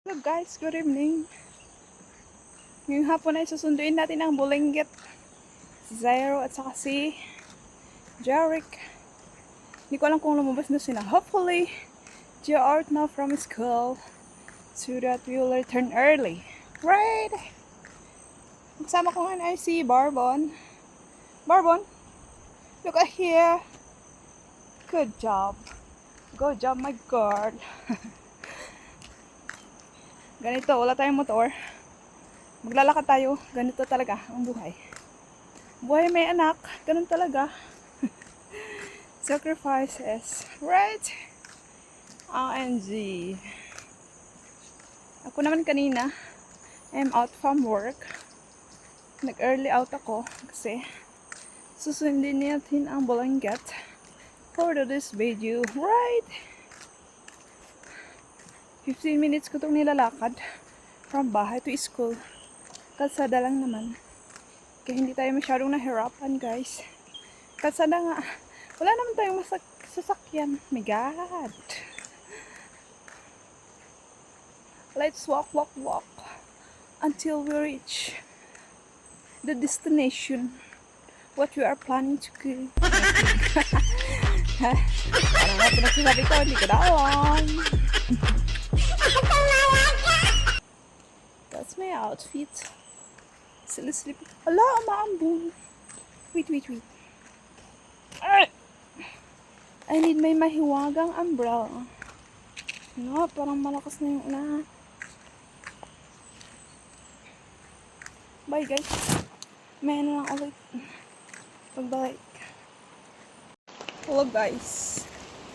Hello guys, good evening. Ngayong hapon ay susunduin natin ang Bulinggit, si Zairo at saka si Jarek. Hindi ko alam kung lumabas na sila. Hopefully, they are out now from school so that we will return early. Right? Kasama ko ngayon ay si Barbon. Barbon, look at here. Good job. Good job, my girl. Ganito, wala tayong motor. Maglalakad tayo. Ganito talaga ang buhay. Buhay may anak. Ganun talaga. Sacrifices. Right? OMG. Ako naman kanina, I'm out from work. Nag-early out ako kasi susundin natin ang Bulinggit for this video. Right? 15 minutes ko itong nilalakad from bahay to school. Kalsada lang naman. Kaya hindi tayo masyadong nahirapan, guys. Kalsada nga. Wala naman tayong sasakyan. My God. Let's walk until we reach the destination. What we are planning to do. Parang nga pinagsasabi ko, hindi ko na alam. That's my outfit. Sleep. Ala, maambun. Wait. I need may mahiwagang umbrella. No, parang malakas na yung unahan. Bye guys. May ano lang ulit. Pagbalik. Hello guys.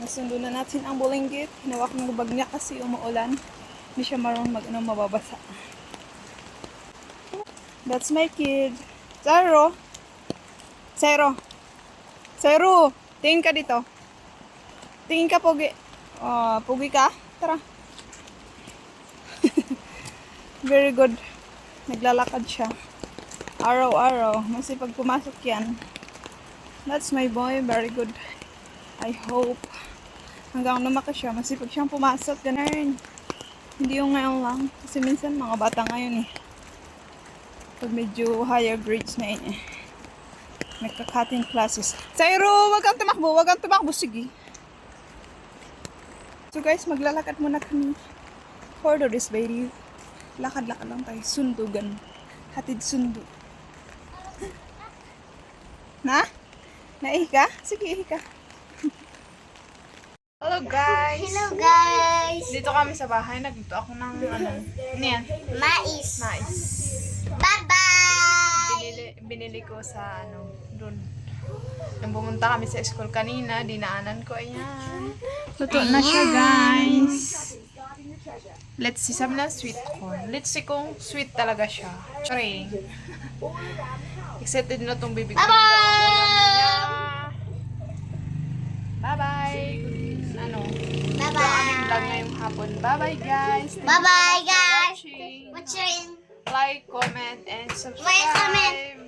Nasundo na natin ang Bulinggit. Hinawak ng bag niya kasi umuulan. Hindi siya marunong mababasa. That's my kid. Zairo. Tingin ka dito. Tingin ka, Pogi. Pogi ka? Tara. Very good. Naglalakad siya. Araw-araw. Masipag pumasok yan. That's my boy. Very good. I hope hanggang lumaki siya, masipag siyang pumasok. Ganun. Hindi yung ngayon lang. Kasi minsan mga bata ngayon pag medyo higher grades na yun nagka-cutting classes. Zairo, wag kang tumakbo, sige. So guys, maglalakad muna kami for this video. Lakad-lakad lang tayo, sundugan. Hatid sundo. Na? Naihi ka? Sige, ihi ka. Hello guys! Dito kami sa bahay, nagluto ako ng ano yan? Mais. Bye-bye! Binili ko sa ano, doon. Nung pumunta kami sa school kanina, dinaanan ko, ayan. Luto na siya, guys. Let's see, sabi na sweet corn. Let's see kung sweet talaga siya. Charing. Excited na tong bibig ko. Bye-bye! Bye-bye! Ano? Bye-bye! Ito ang aming vlog ngayong hapon. Bye-bye, guys! Thank you Bye-bye, so much for guys! watching. Watching. Like, comment, and subscribe. Like, comment.